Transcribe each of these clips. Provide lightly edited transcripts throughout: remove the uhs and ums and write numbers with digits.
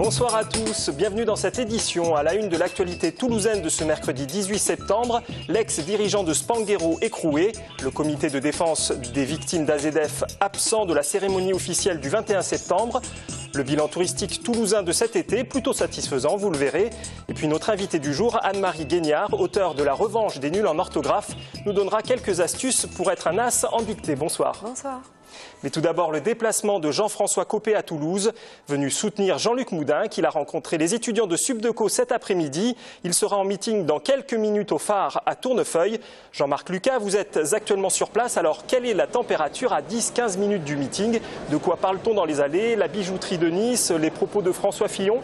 Bonsoir à tous, bienvenue dans cette édition. À la une de l'actualité toulousaine de ce mercredi 18 septembre, l'ex-dirigeant de Spanghero écroué, le comité de défense des victimes d'AZF absent de la cérémonie officielle du 21 septembre. Le bilan touristique toulousain de cet été, plutôt satisfaisant, vous le verrez. Et puis notre invitée du jour, Anne-Marie Guignard, auteure de La Revanche des nuls en orthographe, nous donnera quelques astuces pour être un as en dictée. Bonsoir. Bonsoir. Mais tout d'abord, le déplacement de Jean-François Copé à Toulouse, venu soutenir Jean-Luc Moudenc. Il a rencontré les étudiants de Subdeco cet après-midi. Il sera en meeting dans quelques minutes au phare à Tournefeuille. Jean-Marc Lucas, vous êtes actuellement sur place. Alors, quelle est la température à 10-15 minutes du meeting? De quoi parle-t-on dans les allées? La bijouterie de Nice, les propos de François Fillon?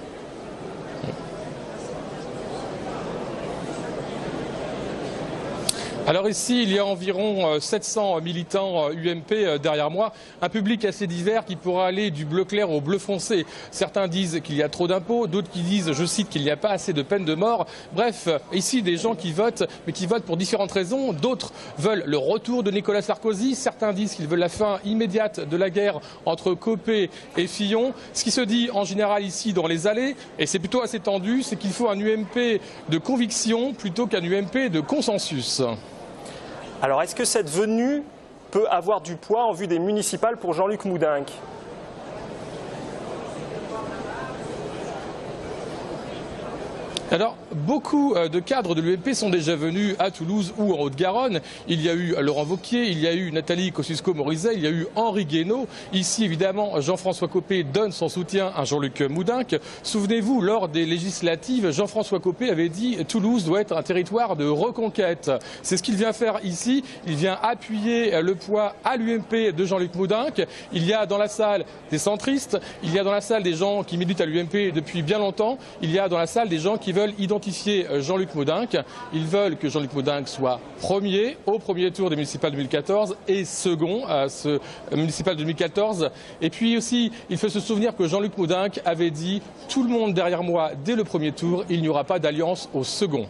Alors ici, il y a environ 700 militants UMP derrière moi, un public assez divers qui pourra aller du bleu clair au bleu foncé. Certains disent qu'il y a trop d'impôts, d'autres qui disent, je cite, qu'il n'y a pas assez de peine de mort. Bref, ici des gens qui votent, mais qui votent pour différentes raisons. D'autres veulent le retour de Nicolas Sarkozy, certains disent qu'ils veulent la fin immédiate de la guerre entre Copé et Fillon. Ce qui se dit en général ici dans les allées, et c'est plutôt assez tendu, c'est qu'il faut un UMP de conviction plutôt qu'un UMP de consensus. Alors, est-ce que cette venue peut avoir du poids en vue des municipales pour Jean-Luc Moudenc ? Alors, beaucoup de cadres de l'UMP sont déjà venus à Toulouse ou en Haute-Garonne. Il y a eu Laurent Wauquiez, il y a eu Nathalie Kosciusko-Morizet, il y a eu Henri Guénaud. Ici, évidemment, Jean-François Copé donne son soutien à Jean-Luc Moudenc. Souvenez-vous, lors des législatives, Jean-François Copé avait dit « Toulouse doit être un territoire de reconquête ». C'est ce qu'il vient faire ici. Il vient appuyer le poids à l'UMP de Jean-Luc Moudenc. Il y a dans la salle des centristes, il y a dans la salle des gens qui militent à l'UMP depuis bien longtemps, il y a dans la salle des gens qui veulent identifier Jean-Luc Moudenc. Ils veulent que Jean-Luc Moudenc soit premier au premier tour des municipales 2014 et second à ce municipal 2014. Et puis aussi, il faut se souvenir que Jean-Luc Moudenc avait dit « Tout le monde derrière moi dès le premier tour, il n'y aura pas d'alliance au second ».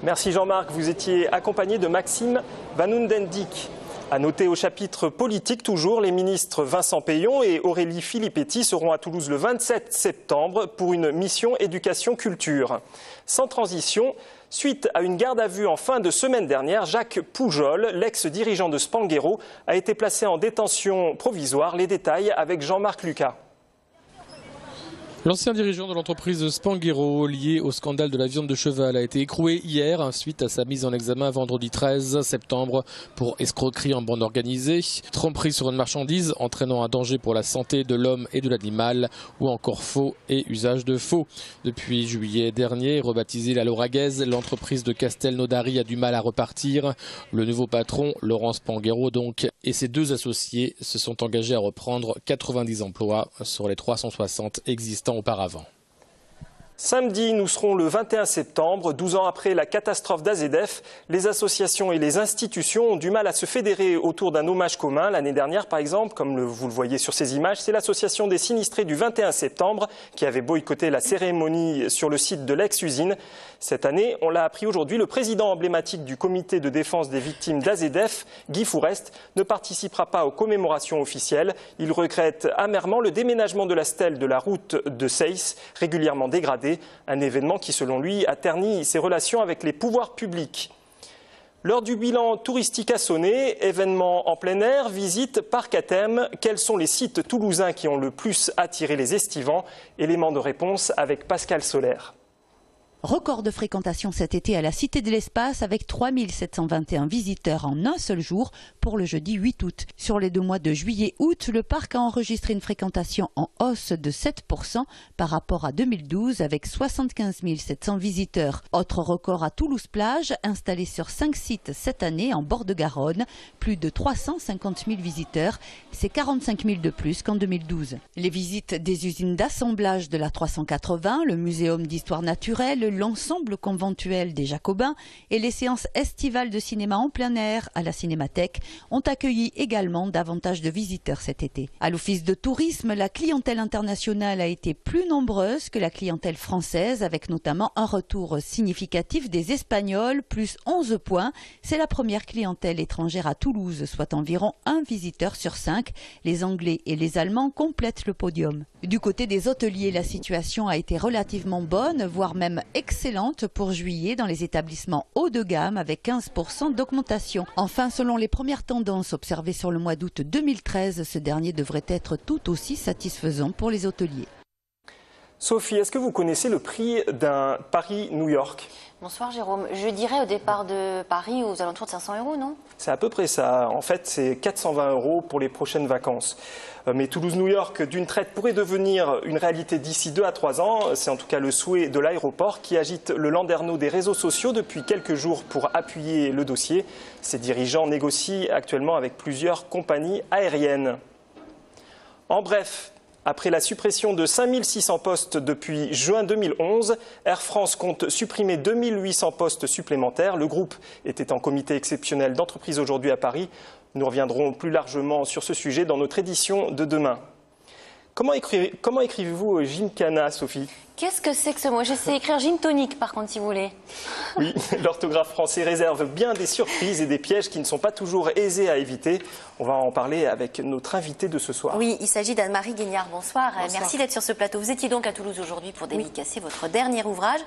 Merci Jean-Marc. Vous étiez accompagné de Maxime Van Oudendijk. À noter au chapitre politique toujours, les ministres Vincent Peillon et Aurélie Filippetti seront à Toulouse le 27 septembre pour une mission éducation-culture. Sans transition, suite à une garde à vue en fin de semaine dernière, Jacques Poujol, l'ex-dirigeant de Spanghero, a été placé en détention provisoire. Les détails avec Jean-Marc Lucas. L'ancien dirigeant de l'entreprise Spanghero, lié au scandale de la viande de cheval, a été écroué hier suite à sa mise en examen vendredi 13 septembre pour escroquerie en bande organisée, tromperie sur une marchandise entraînant un danger pour la santé de l'homme et de l'animal, ou encore faux et usage de faux. Depuis juillet dernier, rebaptisée la Lauragaise, l'entreprise de Castelnaudary a du mal à repartir. Le nouveau patron, Laurent Spanghero donc, et ses deux associés se sont engagés à reprendre 90 emplois sur les 360 existants auparavant. Samedi, nous serons le 21 septembre. 12 ans après la catastrophe d'AZF, les associations et les institutions ont du mal à se fédérer autour d'un hommage commun. L'année dernière, par exemple, comme vous le voyez sur ces images, c'est l'association des sinistrés du 21 septembre qui avait boycotté la cérémonie sur le site de l'ex-usine. Cette année, on l'a appris aujourd'hui, le président emblématique du comité de défense des victimes d'AZF, Guy Fourest, ne participera pas aux commémorations officielles. Il regrette amèrement le déménagement de la stèle de la route de Seyss, régulièrement dégradée. Un événement qui, selon lui, a terni ses relations avec les pouvoirs publics. L'heure du bilan touristique a sonné, événements en plein air, visite, parc à thème. Quels sont les sites toulousains qui ont le plus attiré les estivants? Élément de réponse avec Pascal Solaire. Record de fréquentation cet été à la Cité de l'Espace avec 3721 visiteurs en un seul jour pour le jeudi 8 août. Sur les 2 mois de juillet-août, le parc a enregistré une fréquentation en hausse de 7% par rapport à 2012 avec 75 700 visiteurs. Autre record à Toulouse-Plage, installé sur 5 sites cette année en bord de Garonne, plus de 350 000 visiteurs, c'est 45 000 de plus qu'en 2012. Les visites des usines d'assemblage de la 380, le muséum d'histoire naturelle, l'ensemble conventuel des Jacobins et les séances estivales de cinéma en plein air à la Cinémathèque ont accueilli également davantage de visiteurs cet été. À l'office de tourisme, la clientèle internationale a été plus nombreuse que la clientèle française, avec notamment un retour significatif des Espagnols, plus 11 points. C'est la première clientèle étrangère à Toulouse, soit environ un visiteur sur 5. Les Anglais et les Allemands complètent le podium. Du côté des hôteliers, la situation a été relativement bonne, voire même excellente pour juillet dans les établissements haut de gamme avec 15% d'augmentation. Enfin, selon les premières tendances observées sur le mois d'août 2013, ce dernier devrait être tout aussi satisfaisant pour les hôteliers. Sophie, est-ce que vous connaissez le prix d'un Paris-New York ? Bonsoir Jérôme. Je dirais au départ de Paris aux alentours de 500 €, non? C'est à peu près ça. En fait, c'est 420 € pour les prochaines vacances. Mais Toulouse-New York d'une traite pourrait devenir une réalité d'ici 2 à 3 ans. C'est en tout cas le souhait de l'aéroport qui agite le landerneau des réseaux sociaux depuis quelques jours pour appuyer le dossier. Ses dirigeants négocient actuellement avec plusieurs compagnies aériennes. En bref, après la suppression de 5600 postes depuis juin 2011, Air France compte supprimer 2800 postes supplémentaires. Le groupe était en comité exceptionnel d'entreprise aujourd'hui à Paris. Nous reviendrons plus largement sur ce sujet dans notre édition de demain. Comment écrivez-vous Gymkhana, Sophie ? Qu'est-ce que c'est que ce mot? J'essaie d'écrire gin tonic par contre si vous voulez. Oui, l'orthographe français réserve bien des surprises et des pièges qui ne sont pas toujours aisés à éviter. On va en parler avec notre invitée de ce soir. Oui, il s'agit d'Anne-Marie Guignard. Bonsoir. Bonsoir. Merci d'être sur ce plateau. Vous étiez donc à Toulouse aujourd'hui pour dédicacer votre dernier ouvrage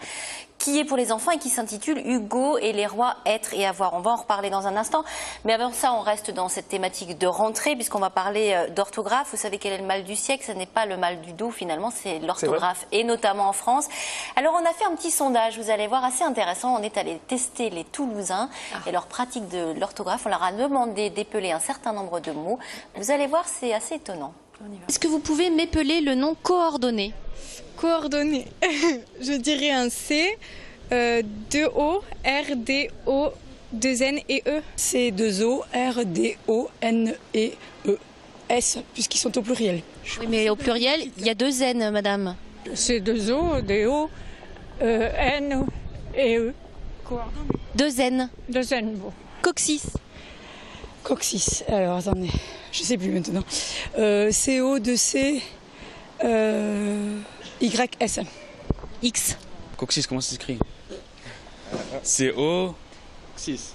qui est pour les enfants et qui s'intitule Hugo et les rois être et avoir. On va en reparler dans un instant. Mais avant ça, on reste dans cette thématique de rentrée puisqu'on va parler d'orthographe. Vous savez quel est le mal du siècle? Ce n'est pas le mal du dos finalement, c'est l'orthographe et notamment en France. Alors on a fait un petit sondage, vous allez voir, assez intéressant. On est allé tester les Toulousains et leur pratique de l'orthographe. On leur a demandé d'épeler un certain nombre de mots. Vous allez voir, c'est assez étonnant. Est-ce que vous pouvez m'épeler le nom coordonné? Coordonnées. Je dirais un C, 2 O, R, D, O, 2 N et E. C, 2 O, R, D, O, N, E, E. S, puisqu'ils sont au pluriel. Oui, mais au pluriel, il y a 2 N, madame. C, 2 O, D, O, N et E. 2 N. 2 N, bon. Coccyx. Coccyx. Alors, attendez, je ne sais plus maintenant. CO, 2 C, Y, S. X. Coccyx, comment ça s'écrit? CO. Coccyx.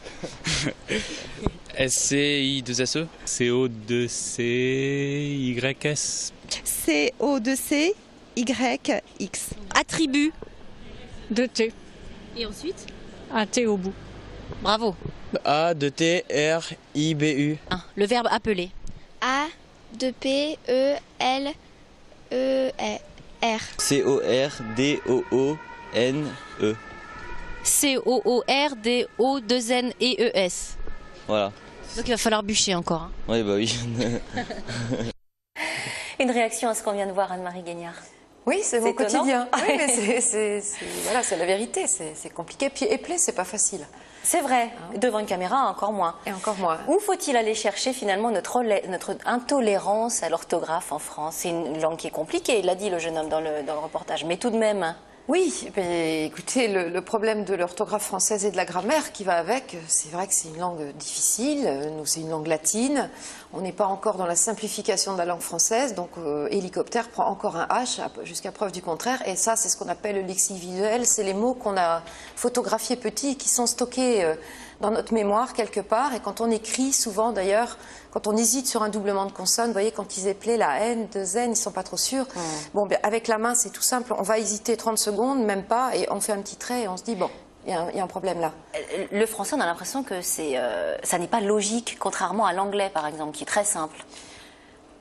SCI2SE. CO2CYS. CO2C-YX. Attribut. 2 T. Et ensuite? Un T au bout. Bravo. A, 2 T, R, I, B, U. Le verbe appeler. A, 2 P, E, L, E, R. C-O-R-D-O-O-N-E. C-O-O-R-D-O-2-N-E-E-S. Voilà. Donc il va falloir bûcher encore. Hein. Oui, bah oui. Une réaction à ce qu'on vient de voir, Anne-Marie Guignard? Oui, c'est mon étonnant. quotidien. Oui, mais voilà, c'est la vérité, c'est compliqué. Puis épeler, c'est pas facile. C'est vrai, devant une caméra encore moins. Et encore moins. Où faut-il aller chercher finalement notre intolérance à l'orthographe en France? C'est une langue qui est compliquée, l'a dit le jeune homme dans le reportage, mais tout de même. Oui, mais écoutez, le problème de l'orthographe française et de la grammaire qui va avec, c'est vrai que c'est une langue difficile, nous c'est une langue latine, on n'est pas encore dans la simplification de la langue française, donc hélicoptère prend encore un H jusqu'à preuve du contraire, et ça c'est ce qu'on appelle le lexique visuel, c'est les mots qu'on a photographiés petits qui sont stockés dans notre mémoire quelque part, et quand on écrit souvent d'ailleurs, quand on hésite sur un doublement de consonne, vous voyez quand ils épelaient la N, 2 N, ils ne sont pas trop sûrs. Bon, bien, avec la main c'est tout simple, on va hésiter 30 secondes, même pas, et on fait un petit trait et on se dit bon, il y a un problème là. Le français, on a l'impression que ça n'est pas logique, contrairement à l'anglais par exemple, qui est très simple.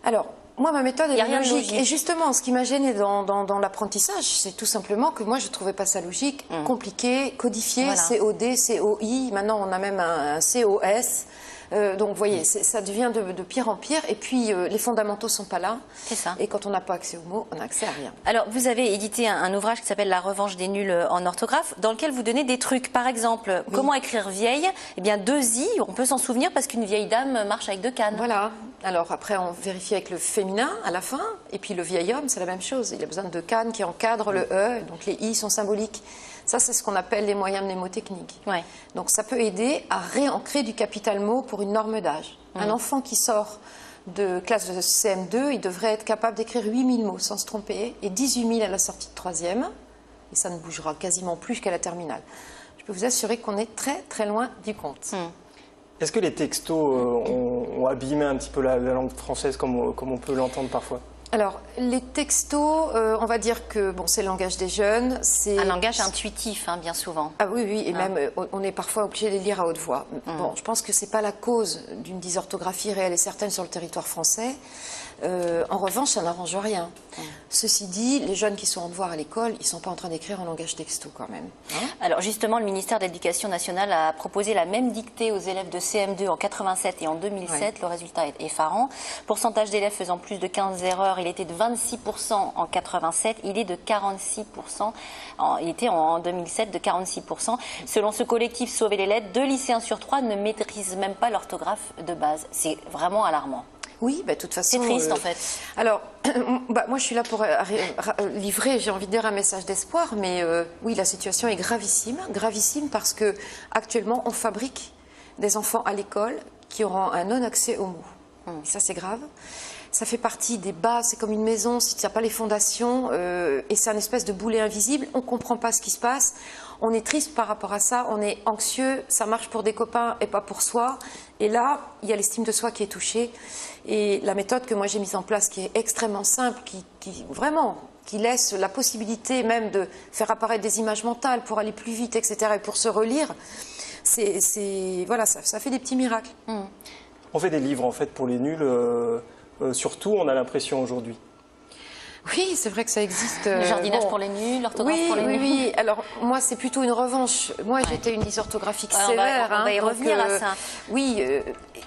Alors, moi, ma méthode Il y a est rien de logique. logique. Et justement, ce qui m'a gênée dans l'apprentissage, c'est tout simplement que moi, je ne trouvais pas ça logique, compliqué, codifié, Voilà. COD, COI. Maintenant, on a même un COS. Donc, vous voyez, ça devient de pire en pire. Et puis, les fondamentaux ne sont pas là. C'est ça. Et quand on n'a pas accès aux mots, on n'a accès à rien. Alors, vous avez édité un ouvrage qui s'appelle La revanche des nuls en orthographe, dans lequel vous donnez des trucs. Par exemple, comment écrire vieille? Eh bien, 2 I, on peut s'en souvenir parce qu'une vieille dame marche avec 2 cannes. Voilà. Alors, après, on vérifie avec le féminin à la fin. Et puis, le vieil homme, c'est la même chose. Il a besoin de 2 cannes qui encadrent le E. Donc, les I sont symboliques. Ça, c'est ce qu'on appelle les moyens mnémotechniques. Ouais. Donc ça peut aider à réancrer du capital mot pour une norme d'âge. Un enfant qui sort de classe de CM2, il devrait être capable d'écrire 8000 mots sans se tromper et 18 000 à la sortie de 3e. Et ça ne bougera quasiment plus jusqu'à la terminale. Je peux vous assurer qu'on est très très loin du compte. Est-ce que les textos ont abîmé un petit peu la langue française comme on peut l'entendre parfois? Alors, les textos, on va dire que bon, c'est le langage des jeunes. C'est un langage intuitif, hein, bien souvent. Ah oui, oui, et même on est parfois obligé de les lire à haute voix. Bon, je pense que ce n'est pas la cause d'une dysorthographie réelle et certaine sur le territoire français. En revanche, ça n'arrange rien. Ceci dit, les jeunes qui sont en devoir à l'école, ils ne sont pas en train d'écrire en langage texto quand même. Alors justement, le ministère de l'Éducation nationale a proposé la même dictée aux élèves de CM2 en 87 et en 2007. Le résultat est effarant. Pourcentage d'élèves faisant plus de 15 erreurs, il était de 26% en 87, il est de 46%, il était en 2007 de 46%. Selon ce collectif Sauver les lettres, 2 lycéens sur 3 ne maîtrisent même pas l'orthographe de base. C'est vraiment alarmant. Oui, de toute façon... C'est triste en fait. Alors, moi je suis là pour livrer, j'ai envie de dire, un message d'espoir, mais oui, la situation est gravissime. Gravissime parce que actuellement on fabrique des enfants à l'école qui auront un non-accès aux mots. Ça c'est grave. Ça fait partie des bases, c'est comme une maison, si tu n'as pas les fondations, et c'est un espèce de boulet invisible, on ne comprend pas ce qui se passe, on est triste par rapport à ça, on est anxieux, ça marche pour des copains et pas pour soi, et là, il y a l'estime de soi qui est touchée, et la méthode que moi j'ai mise en place, qui est extrêmement simple, qui laisse la possibilité même de faire apparaître des images mentales pour aller plus vite, etc., et pour se relire, voilà, ça fait des petits miracles. On fait des livres en fait pour les nuls. Surtout, on a l'impression aujourd'hui. Oui, c'est vrai que ça existe. Le jardinage pour les nuls, l'orthographe pour les nuls. Oui, alors moi c'est plutôt une revanche. Moi j'étais une dysorthographique sévère. On va y revenir à ça. Oui,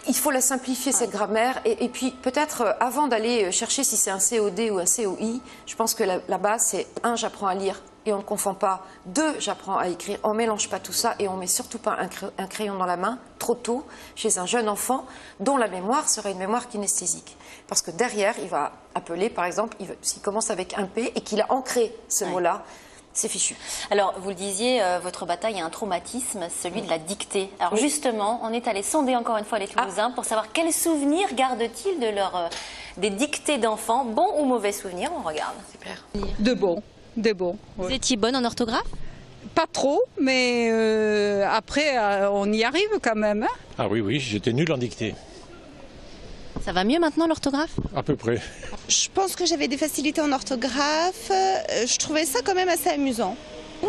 il faut la simplifier cette grammaire. Et puis peut-être avant d'aller chercher si c'est un COD ou un COI, je pense que la base c'est 1, j'apprends à lire et on ne confond pas. 2, j'apprends à écrire. On ne mélange pas tout ça et on ne met surtout pas un crayon dans la main trop tôt chez un jeune enfant dont la mémoire serait une mémoire kinesthésique. Parce que derrière, il va appeler, par exemple, s'il commence avec un P et qu'il a ancré ce mot-là, c'est fichu. Alors, vous le disiez, votre bataille a un traumatisme, celui de la dictée. Alors justement, on est allé sonder encore une fois les Toulousains pour savoir quels souvenirs gardent-ils des dictées d'enfants, bons ou mauvais souvenirs. On regarde. Super. De bons. Vous étiez bonne en orthographe? Pas trop, mais après, on y arrive quand même. Hein. Ah oui, j'étais nul en dictée. Ça va mieux maintenant l'orthographe? À peu près. Je pense que j'avais des facilités en orthographe. Je trouvais ça quand même assez amusant.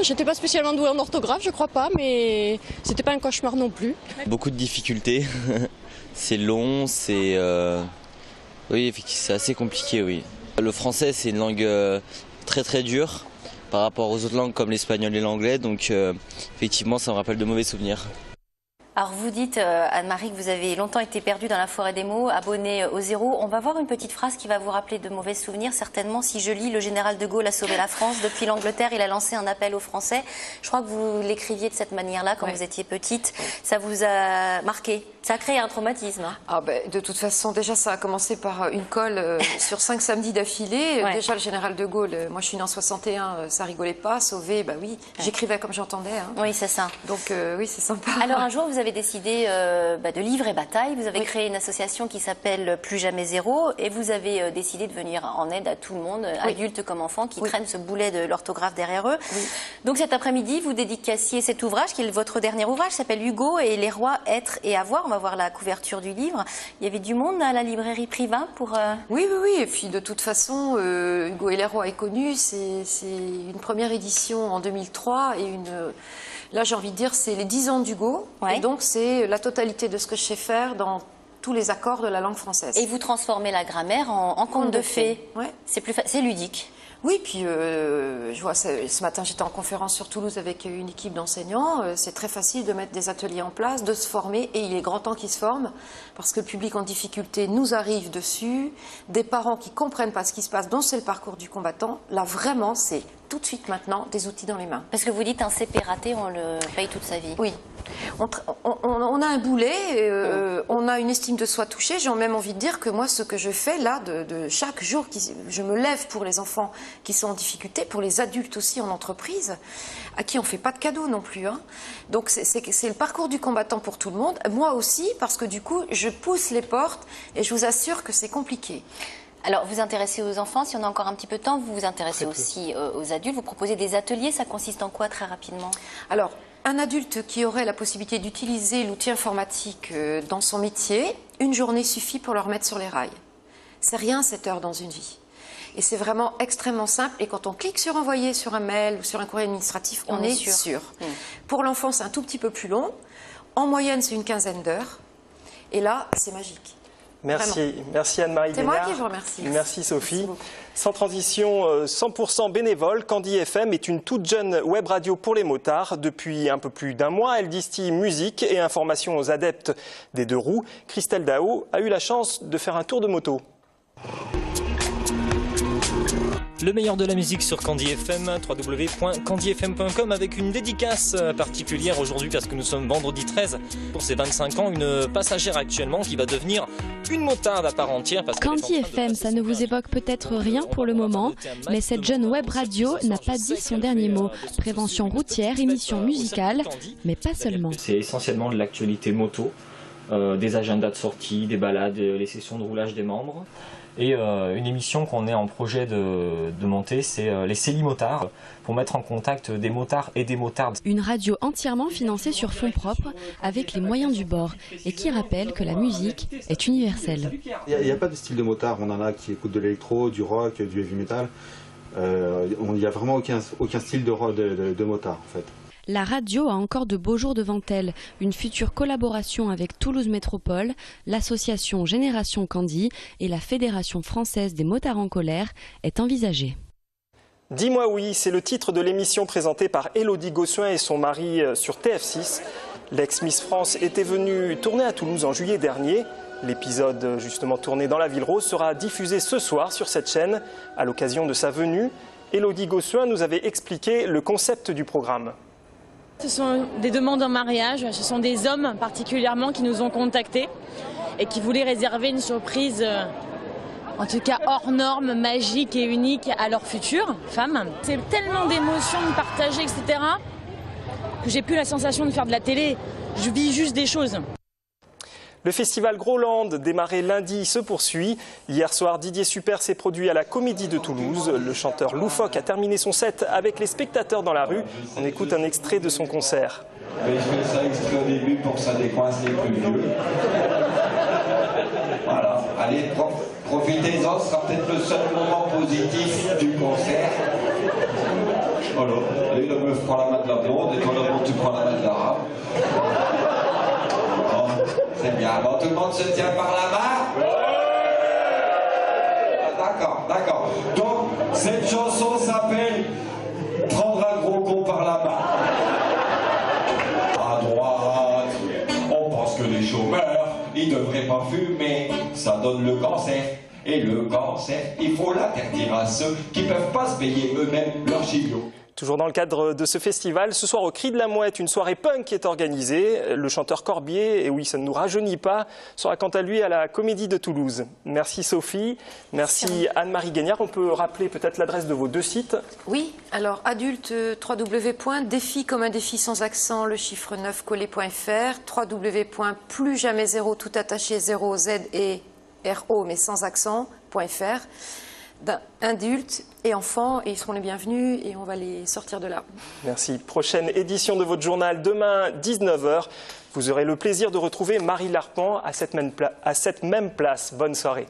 J'étais pas spécialement douée en orthographe, je crois pas, mais c'était pas un cauchemar non plus. Beaucoup de difficultés. C'est long, c'est... Oui, effectivement, c'est assez compliqué, oui. Le français, c'est une langue très très dure par rapport aux autres langues comme l'espagnol et l'anglais, donc effectivement, ça me rappelle de mauvais souvenirs. Alors vous dites, Anne-Marie, que vous avez longtemps été perdue dans la forêt des mots, abonnée au zéro. On va voir une petite phrase qui va vous rappeler de mauvais souvenirs. Certainement, si je lis « Le général de Gaulle a sauvé la France. Depuis l'Angleterre, il a lancé un appel aux Français ». Je crois que vous l'écriviez de cette manière-là quand vous étiez petite. Ça vous a marqué? Ça a créé un traumatisme. De toute façon, déjà, ça a commencé par une colle sur 5 samedis d'affilée. Déjà, le général de Gaulle, moi je suis née en 61, ça rigolait pas. Sauvé, oui. J'écrivais comme j'entendais. Hein. Oui, c'est ça. Donc oui, c'est sympa. Alors un jour, vous avez décidé de livrer bataille. Vous avez créé une association qui s'appelle Plus jamais zéro et vous avez décidé de venir en aide à tout le monde, adultes comme enfants, qui traînent ce boulet de l'orthographe derrière eux. Donc cet après-midi, vous dédicaciez cet ouvrage, qui est votre dernier ouvrage, s'appelle Hugo et les rois, être et avoir. On va voir la couverture du livre. Il y avait du monde à la librairie Privat pour... Oui. Et puis de toute façon, Hugo et les rois est connu. C'est une première édition en 2003 et là, j'ai envie de dire, c'est les 10 ans d'Hugo. Et donc, c'est la totalité de ce que je sais faire dans tous les accords de la langue française. Et vous transformez la grammaire en conte de fées. C'est ludique. Oui, puis je vois, ce matin, j'étais en conférence sur Toulouse avec une équipe d'enseignants. C'est très facile de mettre des ateliers en place, de se former, et il est grand temps qu'ils se forment, parce que le public en difficulté nous arrive dessus, des parents qui ne comprennent pas ce qui se passe, dont c'est le parcours du combattant. Là, vraiment, c'est tout de suite maintenant des outils dans les mains. Parce que vous dites un CP raté, on le paye toute sa vie. Oui. On a un boulet, on a une estime de soi touchée. J'ai même envie de dire que moi, ce que je fais là, de chaque jour, je me lève pour les enfants qui sont en difficulté, pour les adultes aussi en entreprise, à qui on ne fait pas de cadeaux non plus. Hein. Donc c'est le parcours du combattant pour tout le monde. Moi aussi, parce que du coup, je pousse les portes et je vous assure que c'est compliqué. Alors, vous intéressez aux enfants, si on a encore un petit peu de temps, vous vous intéressez aussi aux adultes. Vous proposez des ateliers, ça consiste en quoi très rapidement? Alors, un adulte qui aurait la possibilité d'utiliser l'outil informatique dans son métier, une journée suffit pour le remettre sur les rails. C'est rien 7 heures dans une vie. Et c'est vraiment extrêmement simple. Et quand on clique sur envoyer sur un mail ou sur un courrier administratif, on est sûr. Pour l'enfant, c'est un tout petit peu plus long. En moyenne, c'est une quinzaine d'heures. Et là, c'est magique. Merci Anne-Marie Gagnard. C'est moi qui vous remercie. Merci Sophie. Sans transition, 100% bénévole, Candy FM est une toute jeune web radio pour les motards. Depuis un peu plus d'un mois, elle distille musique et information aux adeptes des deux roues. Christelle Dao a eu la chance de faire un tour de moto. Le meilleur de la musique sur Candy FM, www.candyfm.com, avec une dédicace particulière aujourd'hui parce que nous sommes vendredi 13 pour ses 25 ans, une passagère actuellement qui va devenir une motarde à part entière. Candy FM, ça ne vous évoque peut-être rien pour le moment, mais cette jeune web radio n'a pas dit son dernier mot. Prévention routière, émission musicale, mais pas seulement. C'est essentiellement de l'actualité moto, des agendas de sortie, des balades, les sessions de roulage des membres. Et une émission qu'on est en projet de monter, c'est les Céli Motards, pour mettre en contact des motards et des motardes. Une radio entièrement financée sur fonds propres, avec les moyens du bord, et qui rappelle que la musique est universelle. Il n'y a pas de style de motard, on en a qui écoutent de l'électro, du rock, du heavy metal. Il n'y a vraiment aucun style de motard en fait. La radio a encore de beaux jours devant elle. Une future collaboration avec Toulouse Métropole, l'association Génération Candy et la Fédération française des motards en colère est envisagée. Dis-moi oui, c'est le titre de l'émission présentée par Élodie Gossuin et son mari sur TF6. L'ex-Miss France était venue tourner à Toulouse en juillet dernier. L'épisode justement tourné dans la Ville Rose sera diffusé ce soir sur cette chaîne. À l'occasion de sa venue, Élodie Gossuin nous avait expliqué le concept du programme. Ce sont des demandes en mariage, ce sont des hommes particulièrement qui nous ont contactés et qui voulaient réserver une surprise, en tout cas hors norme, magique et unique à leur future femme. C'est tellement d'émotions partagées, etc., que j'ai plus la sensation de faire de la télé, je vis juste des choses. Le festival Groland, démarré lundi, se poursuit. Hier soir, Didier Super s'est produit à la Comédie de Toulouse. Le chanteur loufoque a terminé son set avec les spectateurs dans la rue. On écoute un extrait de son concert. Je fais ça exprès au début pour que ça décoince les plus vieux. Voilà, allez, profitez-en, ce sera peut-être le seul moment positif du concert. Voilà, allez, la meuf prend la main de la blonde et toi la blonde tu prends la main de l'arabe. C'est bien. Bon, tout le monde se tient par la main. D'accord, d'accord. Donc, cette chanson s'appelle Prendre un gros con par la main. À droite, on pense que les chômeurs, ils devraient pas fumer. Ça donne le cancer. Et le cancer, il faut l'interdire à ceux qui peuvent pas se payer eux-mêmes leur chimio. Toujours dans le cadre de ce festival, ce soir au Cri de la Mouette, une soirée punk est organisée. Le chanteur Corbier, et oui, ça ne nous rajeunit pas, sera quant à lui à la Comédie de Toulouse. Merci Sophie, merci Anne-Marie Gagnard. On peut rappeler peut-être l'adresse de vos deux sites? Oui, alors adulte, www.défi comme un défi sans accent, le chiffre 9 collé.fr, www.plusjamais0 tout attaché 0 Z et RO mais sans accent.fr. Adultes et enfants, et ils seront les bienvenus et on va les sortir de là. Merci. Prochaine édition de votre journal demain 19h. Vous aurez le plaisir de retrouver Marie Larpent à cette même place. Bonne soirée.